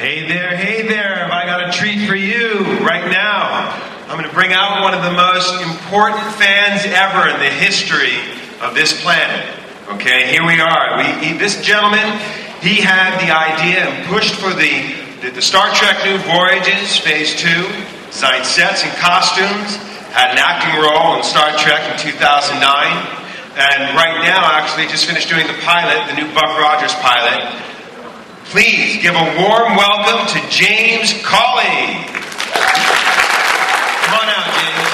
Hey there, have I got a treat for you right now. I'm going to bring out one of the most important fans ever in the history of this planet. Okay, here we are. This gentleman, he had the idea and pushed for the Star Trek New Voyages, Phase 2, designed sets and costumes, had an acting role in Star Trek in 2009, and right now actually just finished doing the pilot, the new Buck Rogers pilot. Please give a warm welcome to James Cawley. Come on out, James.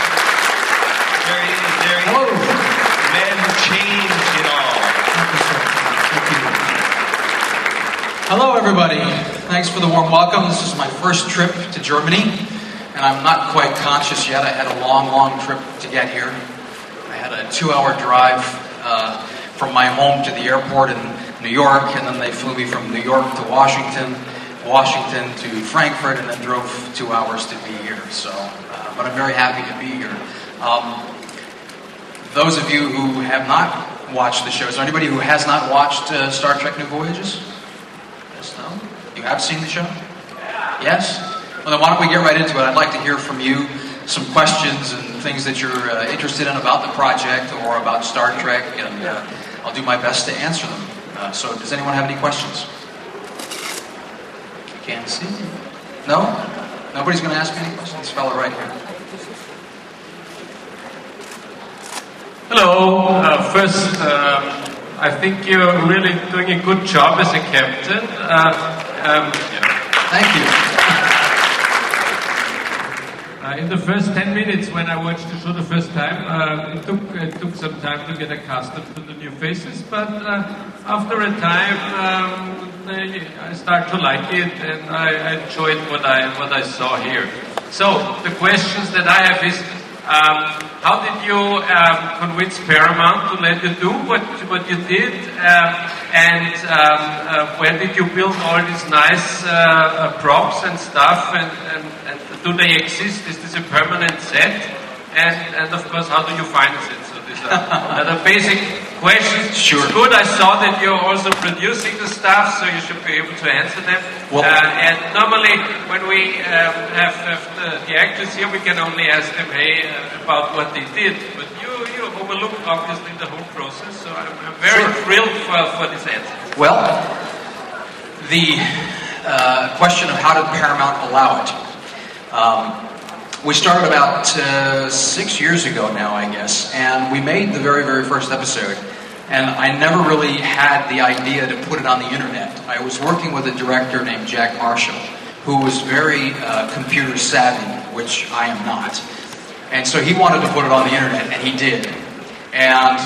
There he is. Hello. The man who changed it all. Hello, everybody. Thanks for the warm welcome. This is my first trip to Germany, and I'm not quite conscious yet. I had a long trip to get here. I had a 2-hour drive from my home to the airport in New York, and then they flew me from New York to Washington to Frankfurt, and then drove 2 hours to be here. So, but I'm very happy to be here. Those of you who have not watched the show, is there anybody who has not watched Star Trek New Voyages? Yes, no? You have seen the show? Yes? Well, then why don't we get right into it? I'd like to hear from you some questions and things that you're interested in about the project or about Star Trek, and I'll do my best to answer them. So does anyone have any questions? Can't see. No? Nobody's going to ask me any questions? This fella right here. Hello. First, I think you're really doing a good job as a captain. Thank you. In the first 10 minutes when I watched the show the first time, it took some time to get accustomed to the new faces, but after a time I start to like it, and I enjoyed what I saw here. So the questions that I have is, how did you convince Paramount to let you do what you did, and where did you build all these nice props and stuff, and do they exist? Is this a permanent set? And of course, how do you finance it? So these are the basic questions. Sure. It's good. I saw that you're also producing the stuff, so you should be able to answer them. Well, and normally, when we have the actors here, we can only ask them, hey, about what they did. But you overlooked, obviously, the whole process, so I'm very thrilled for this answer. Well, the question of how did Paramount allow it? We started about 6 years ago now, I guess, and we made the very first episode, and I never really had the idea to put it on the internet. I was working with a director named Jack Marshall, who was very computer savvy, which I am not, and so he wanted to put it on the internet, and he did. And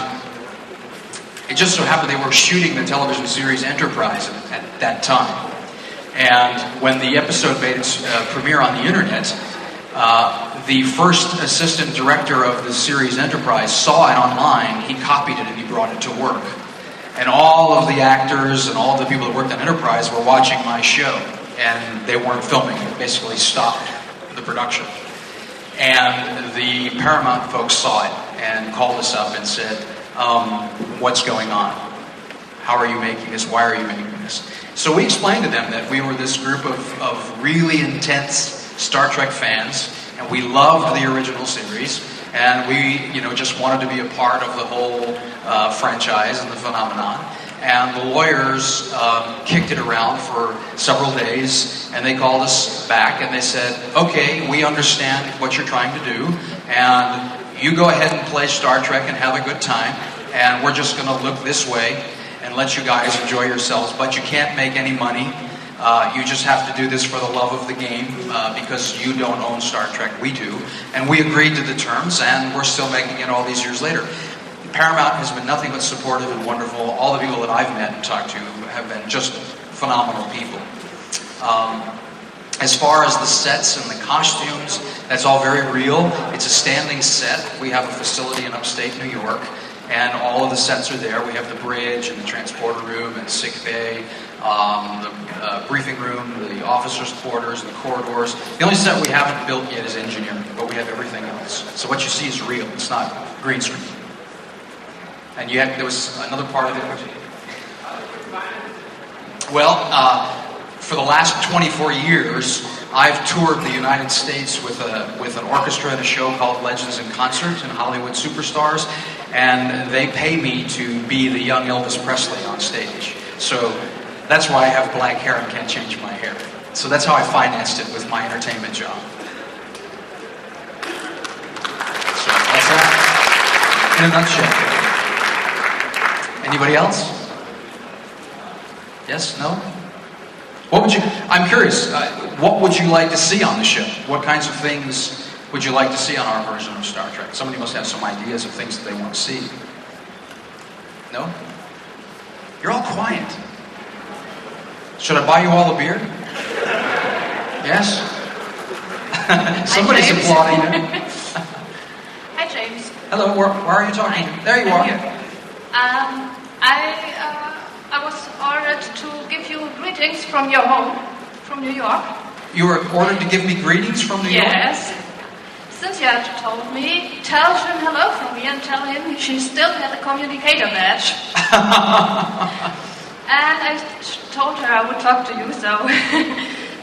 it just so happened they were shooting the television series Enterprise at that time. And when the episode made its premiere on the internet, the first assistant director of the series Enterprise saw it online, he copied it and he brought it to work. And all of the actors and all the people that worked on Enterprise were watching my show, and they weren't filming. It basically stopped the production. And the Paramount folks saw it and called us up and said, what's going on? How are you making this? Why are you making this? So we explained to them that we were this group of really intense Star Trek fans, and we loved the original series, and we just wanted to be a part of the whole franchise and the phenomenon. And the lawyers kicked it around for several days, and they called us back and they said, okay, we understand what you're trying to do, and you go ahead and play Star Trek and have a good time, and we're just going to look this way and let you guys enjoy yourselves, but you can't make any money. You just have to do this for the love of the game, because you don't own Star Trek, we do. And we agreed to the terms, and we're still making it all these years later. Paramount has been nothing but supportive and wonderful. All the people that I've met and talked to have been just phenomenal people. As far as the sets and the costumes, that's all very real. It's a standing set. We have a facility in upstate New York, and all of the sets are there. We have the bridge and the transporter room and sick bay, the briefing room, the officers' quarters, and the corridors. The only set we haven't built yet is engineering, but we have everything else. So what you see is real. It's not green screen. And there was another part of it. Well, for the last 24 years, I've toured the United States with an orchestra at a show called Legends in Concert and Hollywood Superstars, and they pay me to be the young Elvis Presley on stage. So that's why I have black hair and can't change my hair. So that's how I financed it with my entertainment job. So that's that in a nutshell. Anybody else? Yes? No? I'm curious, what would you like to see on the show? What kinds of things would you like to see on our version of Star Trek? Somebody must have some ideas of things that they want to see. No? You're all quiet. Should I buy you all a beer? Yes? Somebody's applauding. Hi, James. Hello, where are you talking? Hi. There you are. Here. I was ordered to give you greetings from your home, from New York. You were ordered to give me greetings from New York? Yes. Cynthia told me, tell him hello from me and tell him she still had a communicator badge. And I told her I would talk to you, so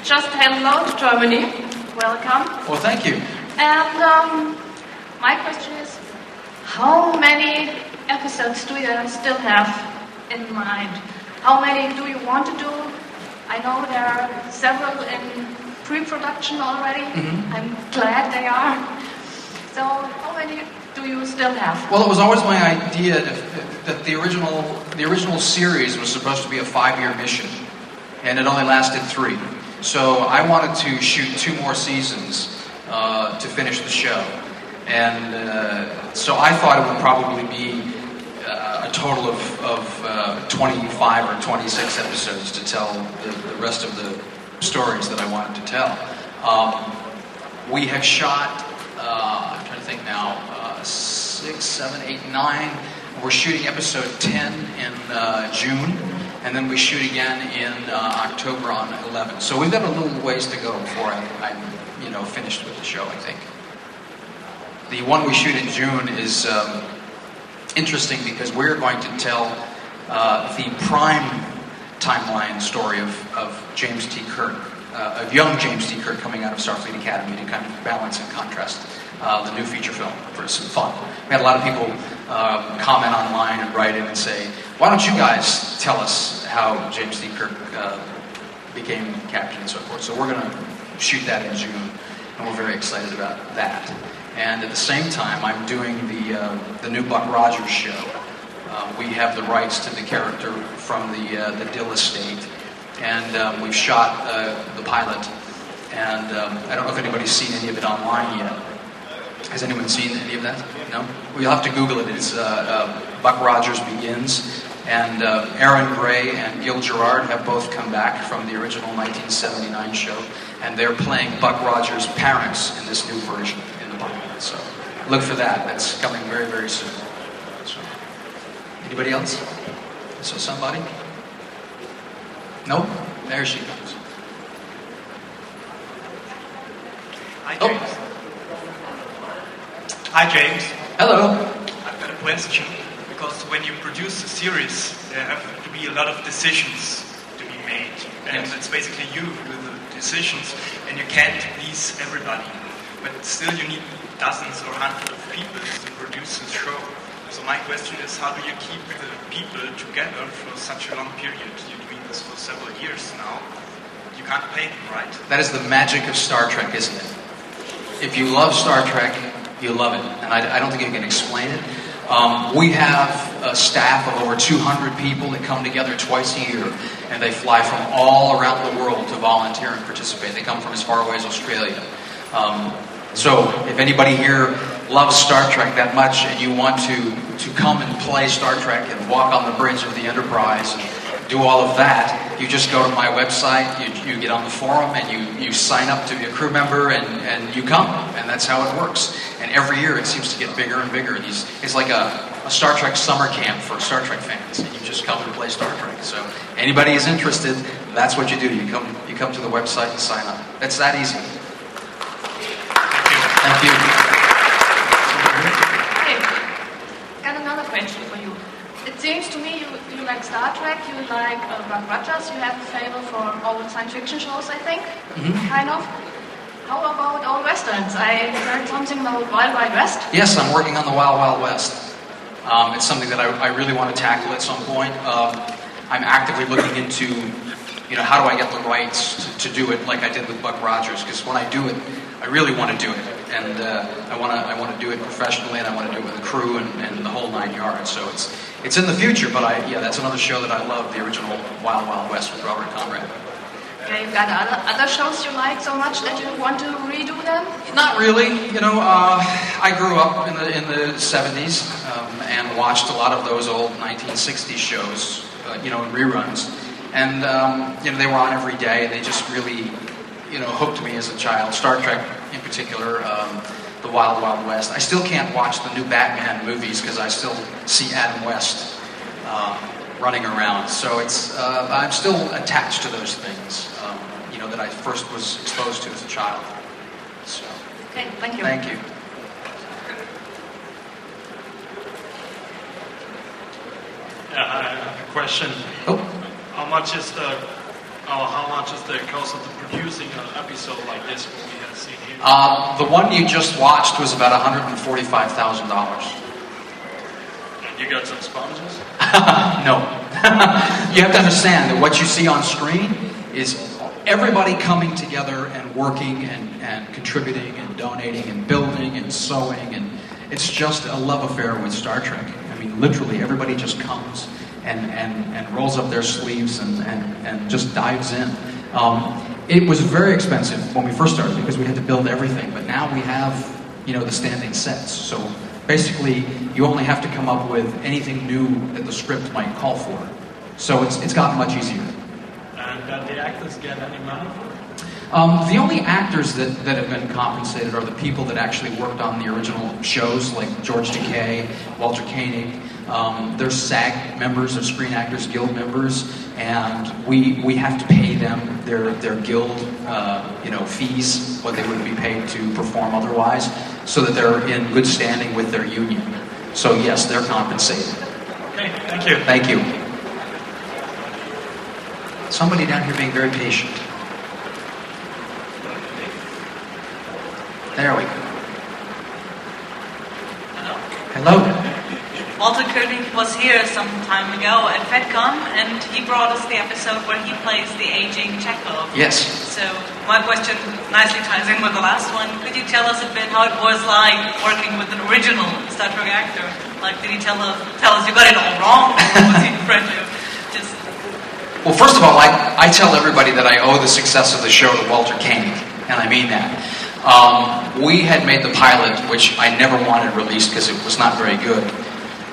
just hello to Germany. Welcome. Well, thank you. And my question is, how many episodes do you still have in mind? How many do you want to do? I know there are several in pre-production already. Mm-hmm. I'm glad they are. So how many do you still have? Well, it was always my idea that the original series was supposed to be a 5-year mission, and it only lasted 3. So I wanted to shoot 2 more seasons to finish the show. And so I thought it would probably be a total of 25 or 26 episodes to tell the rest of the stories that I wanted to tell. We have shot, I'm trying to think now, 6, 7, 8, 9. We're shooting episode 10 in June, and then we shoot again in October on 11. So we've got a little ways to go before I'm finished with the show, I think. The one we shoot in June is interesting because we're going to tell the prime timeline story of James T. Kirk, of young James T. Kirk coming out of Starfleet Academy to kind of balance and contrast the new feature film for some fun. We had a lot of people comment online and write in and say, why don't you guys tell us how James T. Kirk became captain and so forth. So we're going to shoot that in June, and we're very excited about that. And at the same time, I'm doing the new Buck Rogers show. We have the rights to the character from the Dill estate, and we've shot the pilot. And I don't know if anybody's seen any of it online yet. Has anyone seen any of that? No? Well, you'll have to Google it. It's Buck Rogers Begins. And Aaron Gray and Gil Gerard have both come back from the original 1979 show, and they're playing Buck Rogers' parents in this new version in the pilot. So look for that. That's coming very, very soon. So, anybody else? So somebody? Nope. There she comes. Hi, James. Hi, James. Hello. I've got a question. Because when you produce a series, there have to be a lot of decisions to be made. And it's basically you with the decisions, and you can't please everybody. But still you need dozens or hundreds of people to produce this show. So my question is, how do you keep the people together for such a long period? You're doing this for several years now. You can't pay them, right? That is the magic of Star Trek, isn't it? If you love Star Trek, you love it. And I don't think you can explain it. We have a staff of over 200 people that come together twice a year, and they fly from all around the world to volunteer and participate. They come from as far away as Australia. So if anybody here loves Star Trek that much and you want to come and play Star Trek and walk on the bridge of the Enterprise and do all of that, you just go to my website, you get on the forum, and you sign up to be a crew member, and you come. And that's how it works. And every year it seems to get bigger and bigger. It's like a Star Trek summer camp for Star Trek fans. And you just come and play Star Trek. So anybody is interested, that's what you do. You come to the website and sign up. It's that easy. Thank you. Okay, got another question for you. It seems to me you like like Star Trek, you like Buck Rogers, you have a favor for old science fiction shows, I think, kind of. How about old westerns? I heard something about Wild Wild West. Yes, I'm working on the Wild Wild West. It's something that I really want to tackle at some point. I'm actively looking into, how do I get the rights to do it like I did with Buck Rogers? Because when I do it, I really want to do it, and I want to do it professionally, and I want to do it with a crew and the whole 9 yards. So it's in the future, but that's another show that I love, the original Wild Wild West with Robert Conrad. Okay, you've got other shows you like so much that you want to redo them? Not really. I grew up in the 70s and watched a lot of those old 1960s shows, in reruns. And, they were on every day. They just really, hooked me as a child. Star Trek in particular, the Wild Wild West. I still can't watch the new Batman movies because I still see Adam West running around. So I'm still attached to those things, that I first was exposed to as a child. So. Okay, thank you. Thank you. Yeah, I have a question. Oh. How much is the cost of the producing an episode like this what we have seen here? The one you just watched was about $145,000. And you got some sponsors? No. You have to understand that what you see on screen is everybody coming together and working and contributing and donating and building and sewing, and it's just a love affair with Star Trek. I mean, literally everybody just comes and rolls up their sleeves and just dives in. It was very expensive when we first started because we had to build everything, but now we have, the standing sets. So basically, you only have to come up with anything new that the script might call for. So it's gotten much easier. And the actors get any money for it? The only actors that have been compensated are the people that actually worked on the original shows, like George Takei, Walter Koenig. They're SAG members, they're Screen Actors Guild members, and we have to pay them their guild fees, what they would be paid to perform otherwise, so that they're in good standing with their union. So yes, they're compensated. Okay, thank you. Thank you. Somebody down here being very patient. There we go. Hello. Hello. Walter Koenig was here some time ago at FedCon, and he brought us the episode where he plays the aging Chekhov. Yes. So my question nicely ties in with the last one. Could you tell us a bit how it was like working with an original Star Trek actor? Like, did he tell us you got it all wrong, or was he friendly? Well, first of all, I tell everybody that I owe the success of the show to Walter Koenig, and I mean that. We had made the pilot, which I never wanted released because it was not very good.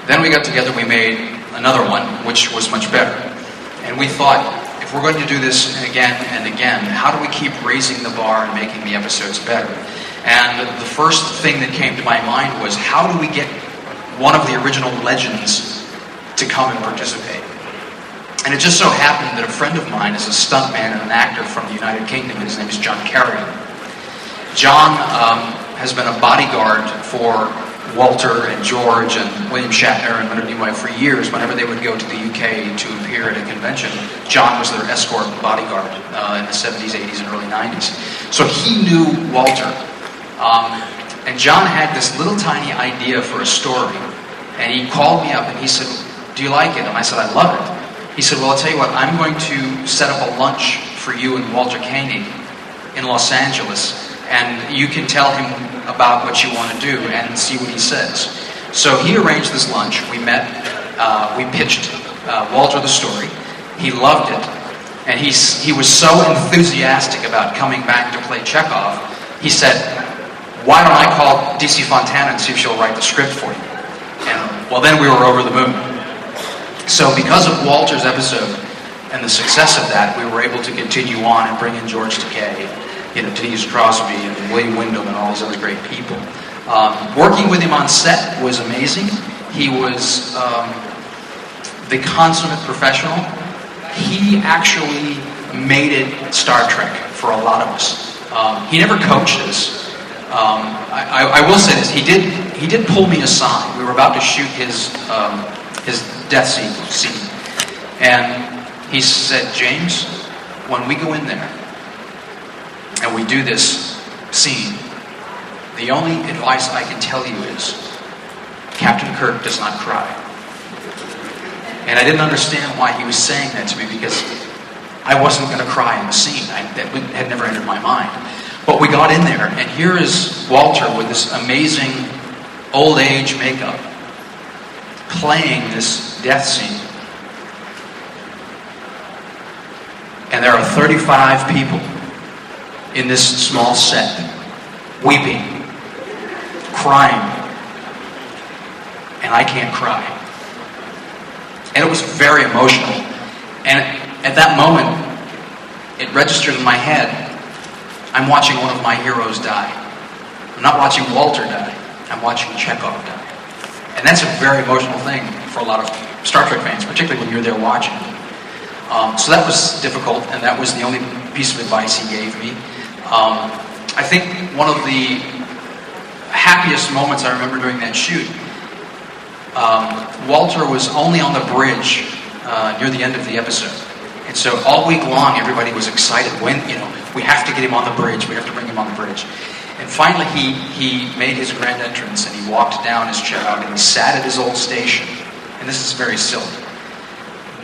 Then we got together, we made another one, which was much better. And we thought, if we're going to do this again and again, how do we keep raising the bar and making the episodes better? And the first thing that came to my mind was, how do we get one of the original legends to come and participate? And it just so happened that a friend of mine is a stuntman and an actor from the United Kingdom, and his name is John Carrier. John has been a bodyguard for Walter and George and William Shatner and Leonard Nimoy for years. Whenever they would go to the UK to appear at a convention, John was their escort bodyguard in the 70s, 80s, and early 90s. So he knew Walter. And John had this little tiny idea for a story. And he called me up and he said, "Do you like it?" And I said, "I love it." He said, "Well, I'll tell you what, I'm going to set up a lunch for you and Walter Koenig in Los Angeles, and you can tell him about what you want to do and see what he says." So he arranged this lunch. We met, we pitched Walter the story. He loved it, and he was so enthusiastic about coming back to play Chekhov. He said, "Why don't I call DC Fontana and see if she'll write the script for you?" And well, then we were over the moon. So because of Walter's episode and the success of that, we were able to continue on and bring in George Takei, Denise Crosby and William Wyndham and all these other great people. Working with him on set was amazing. He was the consummate professional. He actually made it Star Trek for a lot of us. He never coached us. I will say this: he did pull me aside. We were about to shoot his death scene, And he said, James, when we go in there and we do this scene, the only advice I can tell you is Captain Kirk does not cry. And I didn't understand why he was saying that to me, because I wasn't going to cry in the scene. That had never entered my mind. But we got in there, and here is Walter with this amazing old age makeup playing this death scene. And there are 35 people in this small set, weeping, crying, and I can't cry. And it was very emotional. And at that moment, it registered in my head, I'm watching one of my heroes die. I'm not watching Walter die, I'm watching Chekhov die. And that's a very emotional thing for a lot of Star Trek fans, particularly when you're there watching. So that was difficult, and that was the only piece of advice he gave me. I think one of the happiest moments I remember during that shoot, Walter was only on the bridge near the end of the episode. And so all week long, everybody was excited. When, we have to get him on the bridge. We have to bring him on the bridge. And finally, he made his grand entrance, and he walked down his Chekhov, and he sat at his old station. And this is very silly.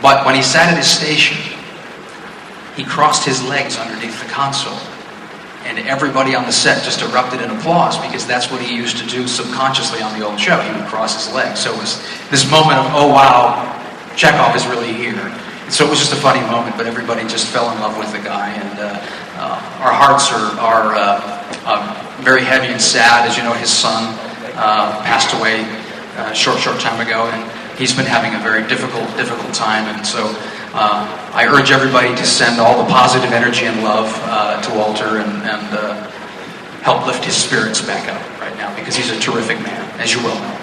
But when he sat at his station, he crossed his legs underneath the console. And everybody on the set just erupted in applause, because that's what he used to do subconsciously on the old show. He would cross his legs. So it was this moment of, oh wow, Chekhov is really here. And so it was just a funny moment, but everybody just fell in love with the guy. And our hearts are very heavy and sad. As you know, his son passed away a short time ago, and he's been having a very difficult time. And so I urge everybody to send all the positive energy and love to Walter and help lift his spirits back up right now, because he's a terrific man, as you well know.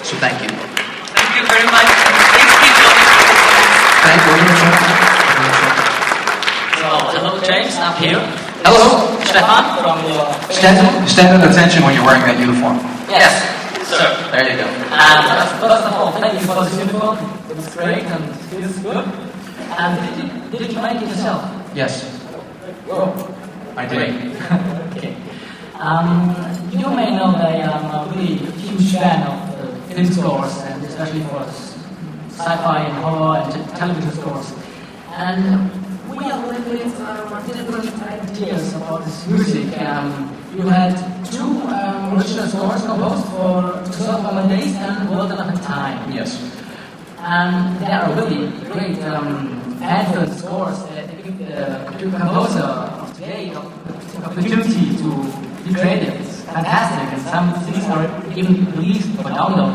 So thank you. Thank you very much. Thank you. So, hello James, I'm here. Hello. Stefan from your... Stand at attention when you're wearing that uniform. Yes, sir. There you go. And first of all, thank you for this uniform. It's great and it feels good. And did you make it yourself? Yes, Oh, I did. okay. You may know that I am a really huge fan of film scores, and especially for sci-fi and horror and television scores. And we are living with different ideas about this music. You had two original scores composed for To Serve All My Days and World Enough in Time. Yes. And they are really great fan-film scores that give the composer of today the opportunity to be creative. It's fantastic, and some things are even released for download.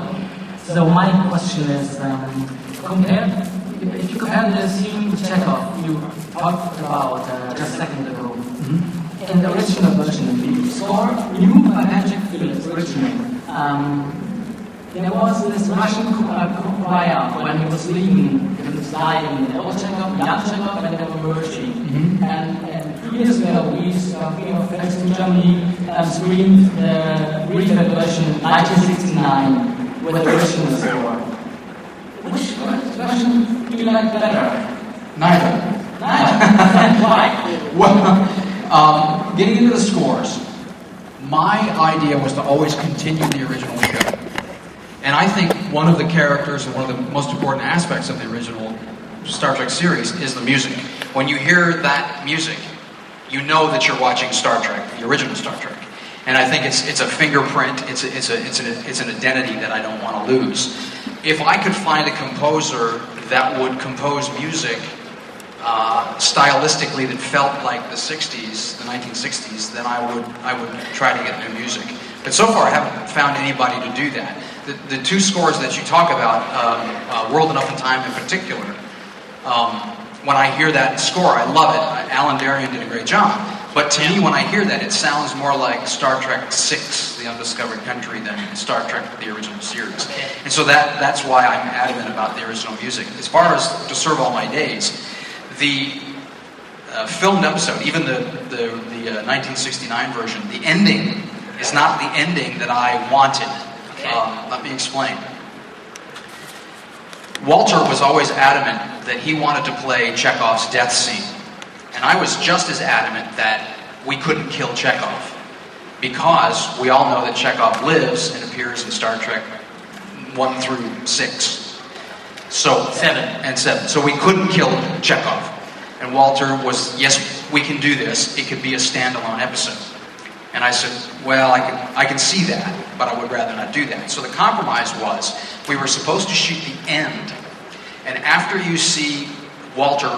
So my question is, if you compare the scene with Chekhov you talked about just a second ago, in the original version, the score knew by Patrick Phillips originally. There was this Russian choir when he was leaving, he was dying, the old Chekhov, young Chekhov, and they were merging. And 2 years ago, we of FedEx in Germany screened the refit version 1969 with the original score. Which version do you like better? Neither. Why? Well, getting into the scores, my idea was to always continue the original show. And I think one of the characters and one of the most important aspects of the original Star Trek series is the music. When you hear that music, you know that you're watching Star Trek, the original Star Trek. And I think it's a fingerprint, it's an identity that I don't want to lose. If I could find a composer that would compose music stylistically that felt like the 60s, the 1960s, then I would try to get new music. But so far I haven't found anybody to do that. The two scores that you talk about, World Enough in Time in particular, when I hear that score, I love it. Alan Darien did a great job. But to me, when I hear that, it sounds more like Star Trek VI, The Undiscovered Country, than Star Trek, the original series. And so that's why I'm adamant about the original music. As far as To Serve All My Days, the filmed episode, even the 1969 version, the ending is not the ending that I wanted. Let me explain. Walter was always adamant that he wanted to play Chekhov's death scene. And I was just as adamant that we couldn't kill Chekhov. Because we all know that Chekhov lives and appears in Star Trek 1 through 6. So 7. So we couldn't kill Chekhov. And Walter was, yes, we can do this. It could be a standalone episode. And I said, well, I can see that, but I would rather not do that. So the compromise was, we were supposed to shoot the end. And after you see Walter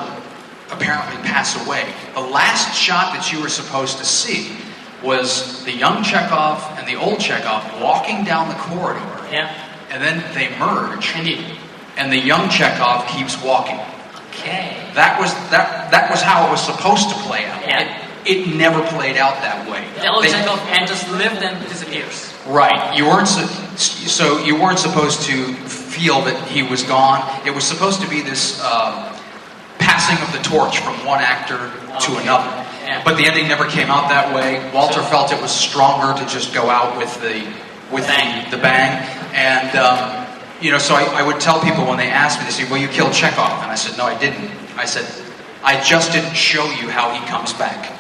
apparently pass away, the last shot that you were supposed to see was the young Chekhov and the old Chekhov walking down the corridor. Yeah. And then they merge. Indeed. And the young Chekhov keeps walking. Okay. That was how it was supposed to play out. Yeah. It never played out that way. The old Chekhov enters, lived and disappears. Right. You weren't supposed to feel that he was gone. It was supposed to be this passing of the torch from one actor to another. Yeah. But the ending never came out that way. Walter felt it was stronger to just go out with the bang. And so I would tell people when they asked me, they say, "Well, you killed Chekhov," and I said, "No, I didn't." I said, "I just didn't show you how he comes back."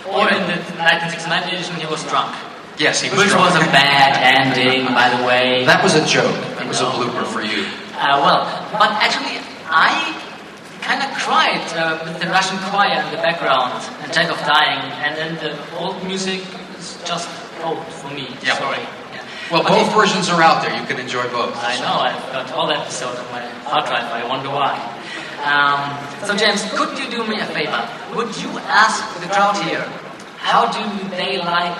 Or in the 1969 edition, he was drunk. Yes, he was Which drunk. was a bad ending, by the way. That was a joke. That was a blooper for you. But actually, I kind of cried with the Russian choir in the background and Chekhov dying, and then the old music is just old for me. Yeah. Sorry. Well, both versions are out there. You can enjoy both. I know, I've got all episodes on my hard drive. I wonder why. So James, could you do me a favor? Would you ask the crowd here, how do they like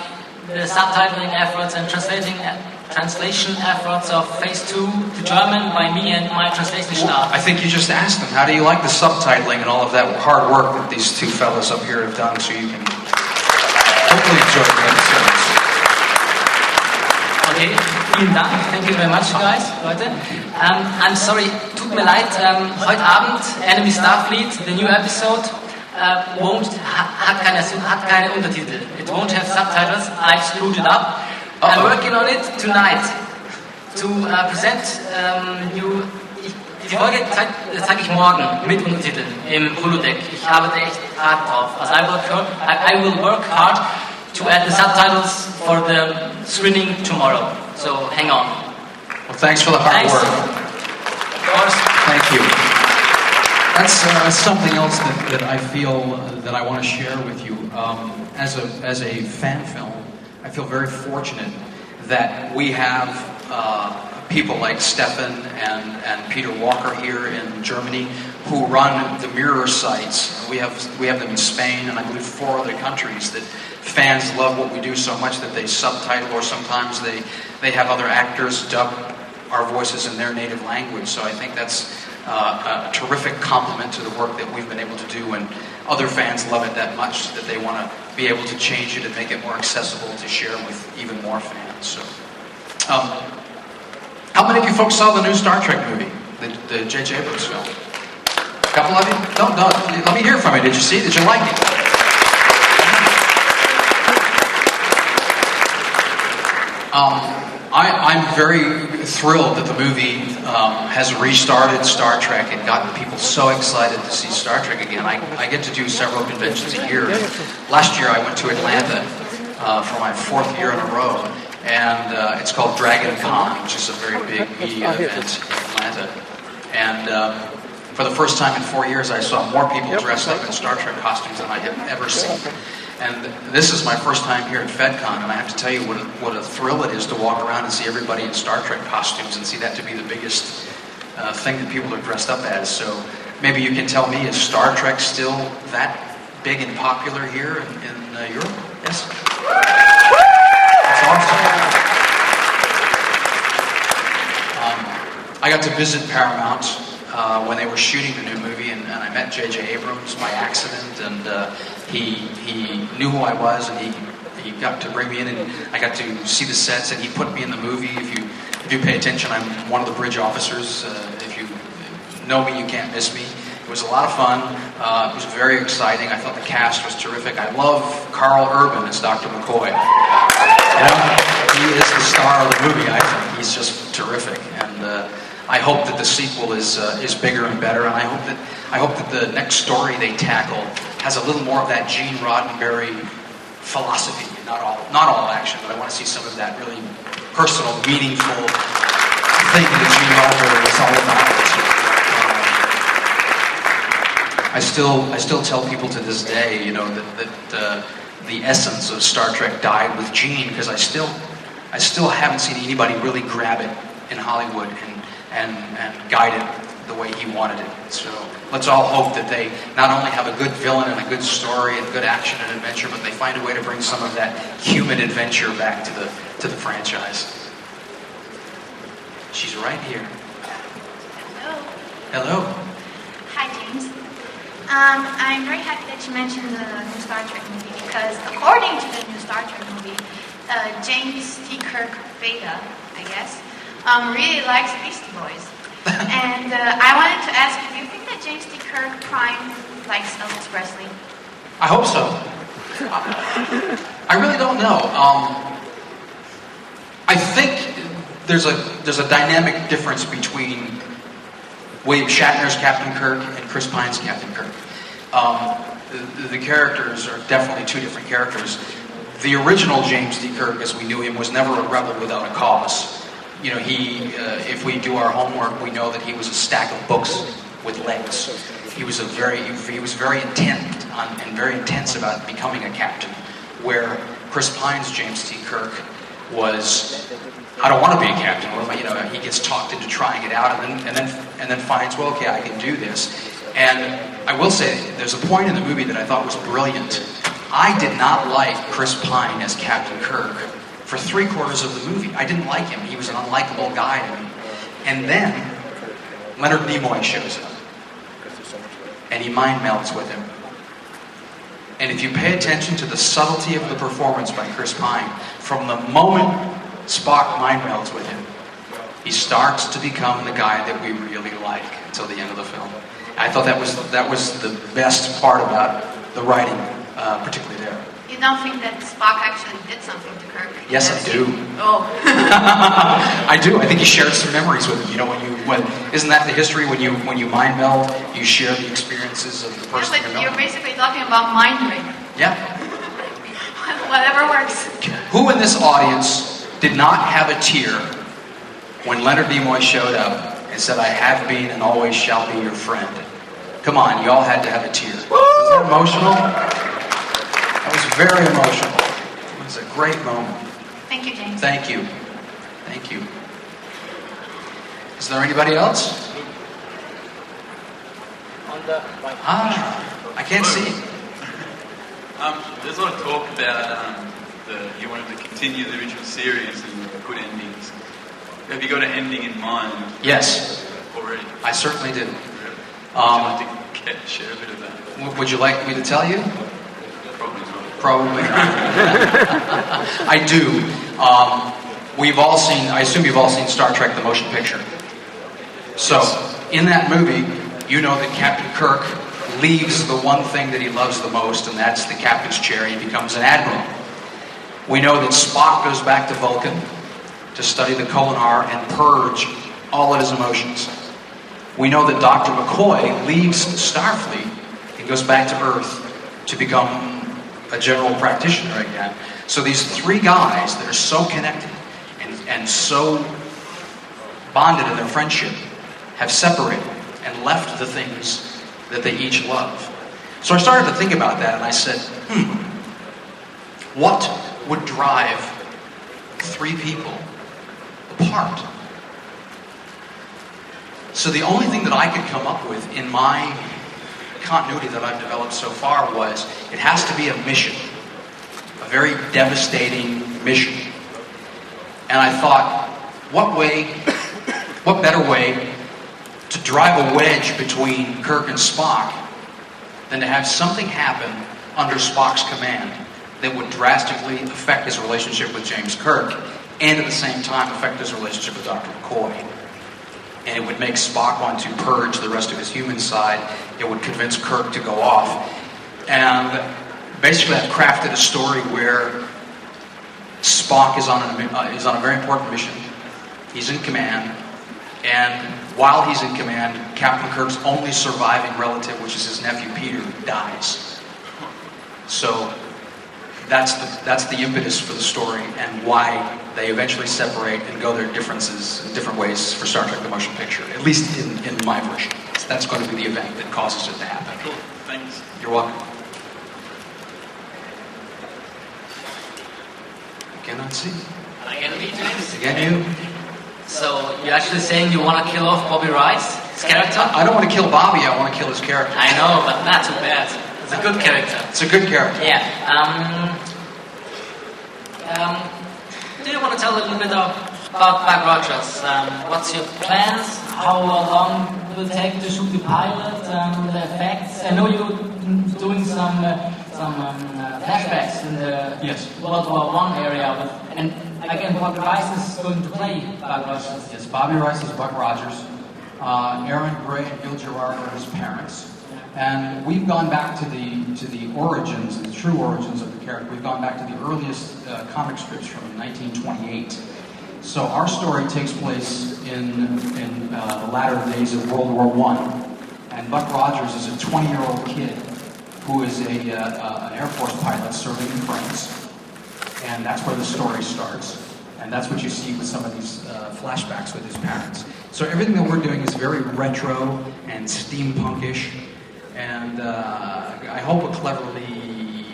the subtitling efforts and translation efforts of Phase 2 to German by me and my translation staff? I think you just asked them, how do you like the subtitling and all of that hard work that these two fellas up here have done, so you can hopefully enjoy the episodes. Okay, vielen Dank. Thank you very much, guys, Leute. I'm sorry, tut mir leid, heute Abend, Enemy Starfleet, the new episode, hat keine Untertitel. It won't have subtitles. I've screwed it up. I'm working on it tonight to present you. Die Folge zeige ich morgen mit Untertiteln im Holodeck. Ich arbeite echt hart drauf. Also I will work hard to add the subtitles for the screening tomorrow. So hang on. Well, thanks for the hard work. Of course. Thank you. That's something else that I feel that I want to share with you. As a fan film, I feel very fortunate that we have people like Stefan and Peter Walker here in Germany who run the mirror sites. We have them in Spain and I believe 4 other countries that fans love what we do so much that they subtitle, or sometimes they have other actors dub our voices in their native language. So I think that's a terrific compliment to the work that we've been able to do, and other fans love it that much that they want to be able to change it and make it more accessible to share with even more fans. So, how many of you folks saw the new Star Trek movie, the J.J. Abrams film? A couple of you? No, let me hear from you. Did you see it? Did you like it? I'm very thrilled that the movie has restarted Star Trek and gotten people so excited to see Star Trek again. I get to do several conventions a year. Last year I went to Atlanta for my 4th year in a row, and it's called DragonCon, which is a very big media event in Atlanta. And for the first time in 4 years, I saw more people dressed up in Star Trek costumes than I have ever seen. And this is my first time here at FedCon, and I have to tell you what a thrill it is to walk around and see everybody in Star Trek costumes and see that to be the biggest thing that people are dressed up as. So maybe you can tell me, is Star Trek still that big and popular here in Europe? Yes? That's awesome. I got to visit Paramount when they were shooting the new movie, and I met J.J. Abrams by accident, and he knew who I was, and he got to bring me in, and I got to see the sets, and he put me in the movie. If you pay attention, I'm one of the bridge officers. If you know me, you can't miss me. It was a lot of fun. It was very exciting. I thought the cast was terrific. I love Carl Urban as Dr. McCoy. He is the star of the movie, I think. He's just terrific. And I hope that the sequel is bigger and better, and I hope that the next story they tackle has a little more of that Gene Roddenberry philosophy. Not all action, but I want to see some of that really personal, meaningful thing that Gene Roddenberry is all about. I still tell people to this day, you know, that the essence of Star Trek died with Gene, because I still haven't seen anybody really grab it in Hollywood and guide it the way he wanted it. So let's all hope that they not only have a good villain and a good story and good action and adventure, but they find a way to bring some of that human adventure back to the franchise. She's right here. Hello. Hi, James. I'm very happy that you mentioned the new Star Trek movie, because according to the new Star Trek movie, James T. Kirk Beta, I guess, really likes Beastie Boys. And I wanted to ask you, do you think that James T. Kirk Prime likes Elvis Presley? I hope so. I really don't know. I think there's a dynamic difference between William Shatner's Captain Kirk and Chris Pine's Captain Kirk. The characters are definitely two different characters. The original James T. Kirk, as we knew him, was never a rebel without a cause. You know, if we do our homework, we know that he was a stack of books with legs. He was very intent and very intense about becoming a captain. Where Chris Pine's James T. Kirk was, I don't want to be a captain. You know, he gets talked into trying it out, and then finds, well, okay, I can do this. And I will say, there's a point in the movie that I thought was brilliant. I did not like Chris Pine as Captain Kirk for 3/4 of the movie. I didn't like him. He was an unlikable guy to me. And then Leonard Nimoy shows up, and he mind melds with him. And if you pay attention to the subtlety of the performance by Chris Pine, from the moment Spock mind melds with him, he starts to become the guy that we really like until the end of the film. I thought that was the best part about the writing, particularly there. You don't think that Spock actually did something to Kirk? Yes, I do. Oh. I do. I think he shared some memories with him. You know, isn't that the history? When you mind meld, you share the experiences of the person. Yeah, but you're basically talking about mind ring. Yeah. Whatever works. Who in this audience did not have a tear when Leonard Nimoy showed up and said, "I have been and always shall be your friend"? Come on, you all had to have a tear. Was that emotional? That was very emotional. It was a great moment. Thank you, James. Thank you. Thank you. Is there anybody else? I can't see. There's a lot of talk about you wanted to continue the original series and put endings. Have you got an ending in mind? Yes. Already? I certainly do. Would you like to share a bit of that? Would you like me to tell you? Probably not. Probably not. I do. I assume you've all seen Star Trek: The Motion Picture. So, in that movie, you know that Captain Kirk leaves the one thing that he loves the most, and that's the captain's chair. He becomes an admiral. We know that Spock goes back to Vulcan to study the Kolinar and purge all of his emotions. We know that Dr. McCoy leaves Starfleet and goes back to Earth to become a general practitioner again. So these three guys that are so connected and so bonded in their friendship have separated and left the things that they each love. So I started to think about that, and I said, what would drive three people apart? So the only thing that I could come up with in my continuity that I've developed so far was, it has to be a mission, a very devastating mission. And I thought, what better way to drive a wedge between Kirk and Spock than to have something happen under Spock's command that would drastically affect his relationship with James Kirk, and at the same time affect his relationship with Dr. McCoy. And it would make Spock want to purge the rest of his human side. It would convince Kirk to go off. And basically I've crafted a story where Spock is on a very important mission. He's in command, and while he's in command, Captain Kirk's only surviving relative, which is his nephew Peter, dies. So that's the impetus for the story and why they eventually separate and go their differences in different ways for Star Trek the Motion Picture, at least in my version. So that's going to be the event that causes it to happen. Cool, thanks. You're welcome. I cannot see. Again, me, James? Again, you? So you're actually saying you want to kill off Bobby Rice, his character? I don't want to kill Bobby, I want to kill his character. I know, but not too bad. It's a good character. It's a good character. Yeah. Do you want to tell a little bit about Buck Rogers? What's your plans? How long will it take to shoot the pilot? The effects? I know you're doing some flashbacks in the World War I area, and again, Bobby Rice is going to play Buck Rogers. Yes, Bobby Rice is Buck Rogers. Aaron Gray and Gil Gerard are his parents. And we've gone back to the origins, the true origins of the character. We've gone back to the earliest comic strips from 1928. So our story takes place in the latter days of World War I. And Buck Rogers is a 20-year-old kid who is an Air Force pilot serving in France. And that's where the story starts. And that's what you see with some of these flashbacks with his parents. So everything that we're doing is very retro and steampunkish. And I hope a cleverly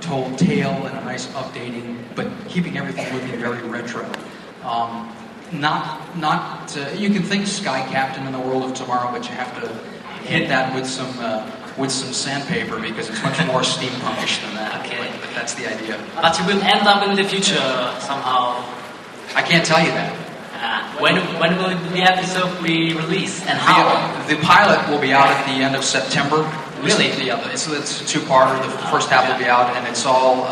told tale and a nice updating, but keeping everything looking very retro. You can think Sky Captain in the world of tomorrow, but you have to hit that with some sandpaper because it's much more steampunkish than that. Okay. But that's the idea. But you will end up in the future somehow. I can't tell you that. When will the episode be released and how? The pilot will be out at the end of September. Really? It's a two-parter. The first half will be out, and it's all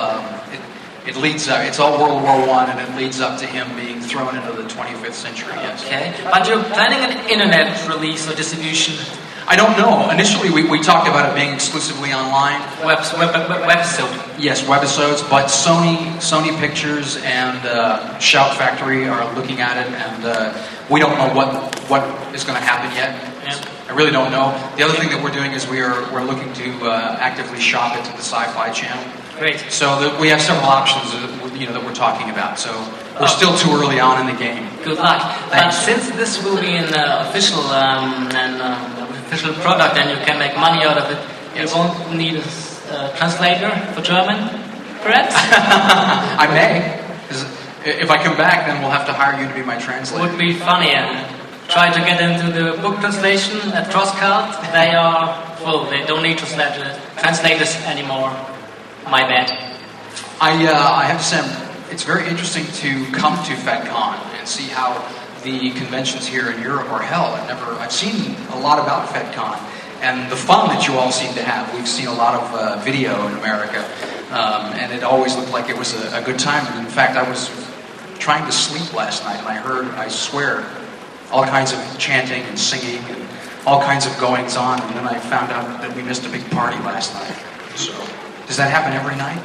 it leads up. It's all World War I, and it leads up to him being thrown into the 25th century. Yes. Okay, but you're planning an internet release or distribution? I don't know. Initially, we talked about it being exclusively online. Webisode. Yes, webisodes. But Sony Pictures and Shout Factory are looking at it, and we don't know what is going to happen yet. Yeah. I really don't know. The other thing that we're doing is we're looking to actively shop it to the Sci-Fi Channel. Great. So we have several options that we're talking about. So we're still too early on in the game. Good luck. Thanks. But since this will be an official official product and you can make money out of it, you won't need a translator for German, perhaps? I may. If I come back, then we'll have to hire you to be my translator. Would be funny. And try to get into the book translation at Crosscut. They are full. They don't need translators anymore. My bad. I have to say, it's very interesting to come to FedCon and see how the conventions here in Europe are held. I've seen a lot about FedCon and the fun that you all seem to have. We've seen a lot of video in America, and it always looked like it was a good time. And in fact, I was trying to sleep last night, and I heard, I swear, all kinds of chanting and singing and all kinds of goings on. And then I found out that we missed a big party last night. So, does that happen every night?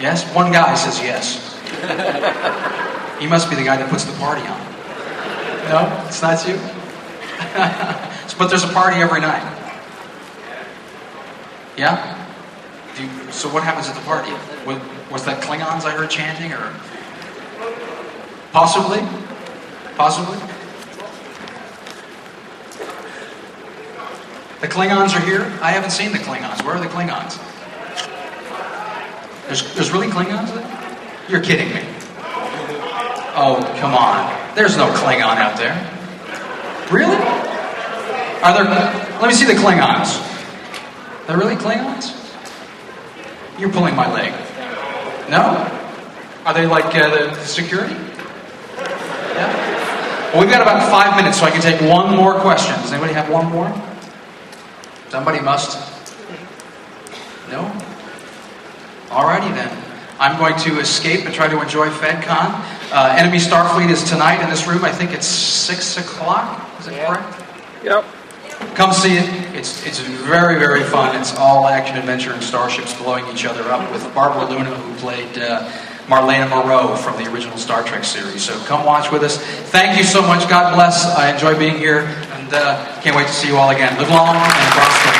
Yes? One guy says yes. He must be the guy that puts the party on. No? It's not you? But there's a party every night. Yeah? So what happens at the party? Was that Klingons I heard chanting, or? Possibly? Possibly? The Klingons are here? I haven't seen the Klingons. Where are the Klingons? There's really Klingons there? You're kidding me. Oh, come on. There's no Klingon out there. Really? Are there... Let me see the Klingons. Are there really Klingons? You're pulling my leg. No? Are they like the security? Yeah? Well, we've got about 5 minutes, so I can take one more question. Does anybody have one more? Somebody must. No? Alrighty then. I'm going to escape and try to enjoy FedCon. Enemy Starfleet is tonight in this room. I think it's 6 o'clock. Is that correct? Yep. Come see it. It's very, very fun. It's all action, adventure, and starships blowing each other up with Barbara Luna, who played Marlena Moreau from the original Star Trek series. So come watch with us. Thank you so much. God bless. I enjoy being here, and can't wait to see you all again. Live long and prosper.